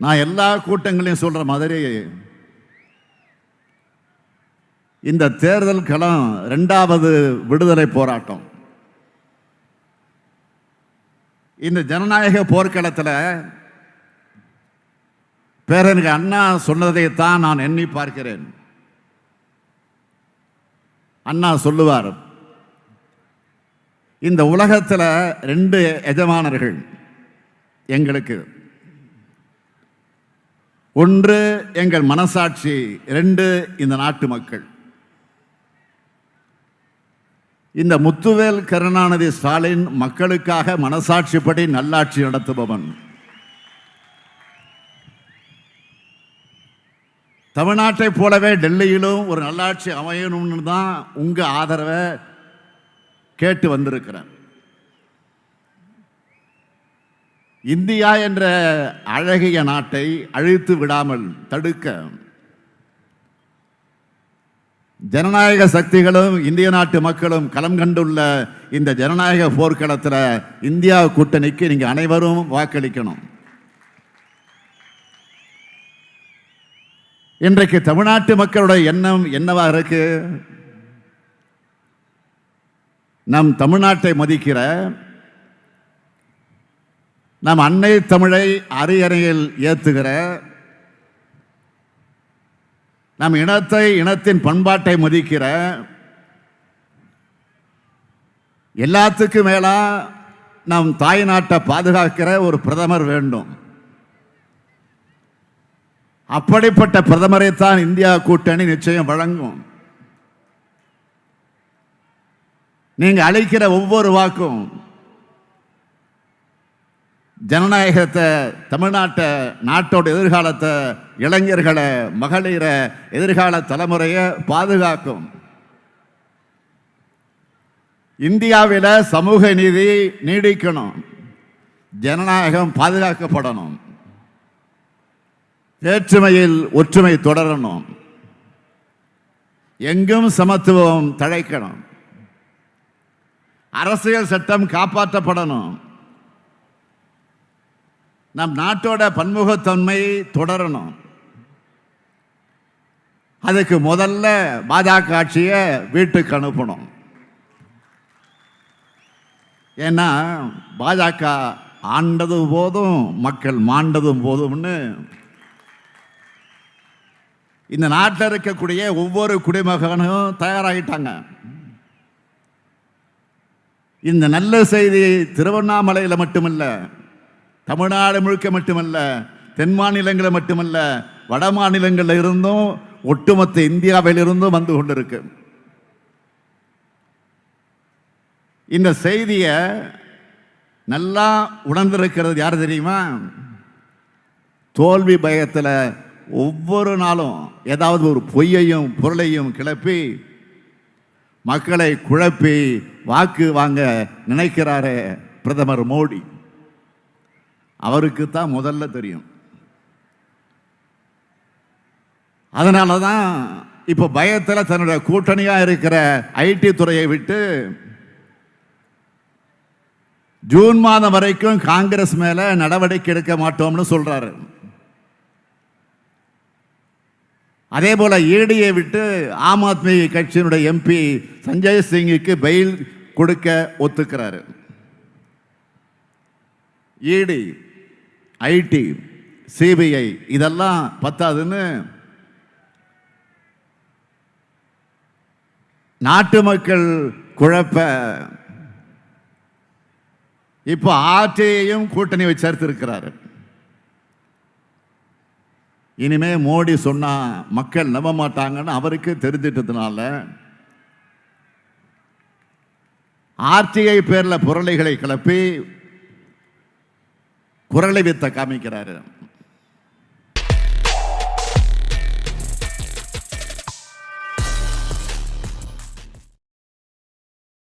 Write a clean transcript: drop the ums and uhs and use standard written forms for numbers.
நான் எல்லா கூட்டங்களையும் சொல்ற மாதிரி இந்த தேர்தல் களம் 2வது விடுதலை போராட்டம். இந்த ஜனநாயக போர்க்களத்தில் பேரறிஞர் அண்ணா சொன்னதைத்தான் நான் எண்ணி பார்க்கிறேன். அண்ணா சொல்லுவார், இந்த உலகத்தில் 2 எஜமானர்கள் எங்களுக்கு. ஒன்று எங்கள் மனசாட்சி, 2 இந்த நாட்டு மக்கள். இந்த முத்துவேல் கருணாநிதி ஸ்டாலின் மக்களுக்காக மனசாட்சிப்படி நல்லாட்சி நடத்துபவன். தமிழ்நாட்டை போலவே டெல்லியிலும் ஒரு நல்லாட்சி அமையணும்னு தான் உங்க ஆதரவை கேட்டு வந்திருக்கிறேன். இந்தியா என்ற அழகிய நாட்டை அழித்து விடாமல் தடுக்க ஜனநாயக சக்திகளும் இந்திய நாட்டு மக்களும் களம் கண்டுள்ள இந்த ஜனநாயக போர்க்களத்தில் இந்தியா கூட்டணிக்கு நீங்க அனைவரும் வாக்களிக்கணும். இன்றைக்கு தமிழ்நாட்டு மக்களுடைய எண்ணம் என்னவா இருக்கு? நம் தமிழ்நாட்டை மதிக்கிற, நம் அன்னை தமிழை அரியணையில் ஏத்துகிற, நம் இனத்தை, இனத்தின் பண்பாட்டை மதிக்கிற, எல்லாத்துக்கும் மேலா நம் தாய் நாட்டை பாதுகாக்கிற ஒரு பிரதமர் வேண்டும். அப்படிப்பட்ட பிரதமரைத்தான் இந்தியா கூட்டணி நிச்சயம் வழங்கும். நீங்க அளிக்கிற ஒவ்வொரு வாக்கும் ஜனநாயகத்தை, தமிழ்நாட்டை, நாட்டோட எதிர்காலத்தை, இளைஞர்களை, மகளிரை, எதிர்கால தலைமுறையை பாதுகாக்கும். இந்தியாவில் சமூக நீதி நீடிக்கணும், ஜனநாயகம் பாதுகாக்கப்படணும், வேற்றுமையில் ஒற்றுமை தொடரணும், எங்கும் சமத்துவம் தழைக்கணும், அரசியல் சட்டம் காப்பாற்றப்படணும், நம் நாட்டோட பன்முகத்தன்மை தொடரணும். அதுக்கு முதல்ல பாஜக ஆட்சியை வீட்டுக்கு அனுப்பணும். ஏன்னா பாஜக ஆண்டதும் போதும், மக்கள் மாண்டதும் போதும்னு இந்த நாட்டில் இருக்கக்கூடிய ஒவ்வொரு குடிமகனும் தயாராகிட்டாங்க. இந்த நல்ல செய்தி திருவண்ணாமலையில் மட்டுமல்ல, தமிழ்நாடு முழுக்க மட்டுமல்ல, தென் மாநிலங்களில் மட்டுமல்ல, வட மாநிலங்களில் இருந்தும், ஒட்டுமொத்த இந்தியாவில் இருந்தும் வந்து கொண்டிருக்கு. இந்த செய்தியை நல்லா உணர்ந்திருக்கிறது யார் தெரியுமா? தோல்வி பயத்தில் ஒவ்வொரு நாளும் ஏதாவது ஒரு பொய்யையும் பொருளையும் கிளப்பி மக்களை குழப்பி வாக்கு வாங்க நினைக்கிறாரே பிரதமர் மோடி. அவருக்கு தான் முதல்ல தெரியும். அதனால தான் இப்போ பயத்தில் தன்னுடைய கூட்டணியாக இருக்கிற ஐடி துறையை விட்டு ஜூன் மாதம் வரைக்கும் காங்கிரஸ் மேல நடவடிக்கை எடுக்க மாட்டோம்னு சொல்றாரு. அதே போல ஈடியை விட்டு ஆம் ஆத்மி கட்சியினுடைய எம்பி சஞ்சய் சிங்குக்கு பெயில் கொடுக்க ஒத்துக்கிறாரு. ஈடி, ஐடி, சிபிஐ இதெல்லாம் பத்தாதுன்னு நாட்டு மக்கள் குழப்ப இப்போ ஆர்டியையும் கூட்டணி வச்சு சேர்த்திருக்கிறாரு. இனிமே மோடி சொன்னா மக்கள் நம்ப மாட்டாங்கன்னு அவருக்கு தெரிஞ்சிட்டதுனால ஆர்டிஐ பேர்ல புரளைகளை கிளப்பி குரலை வித்த காமிக்கிறாரு.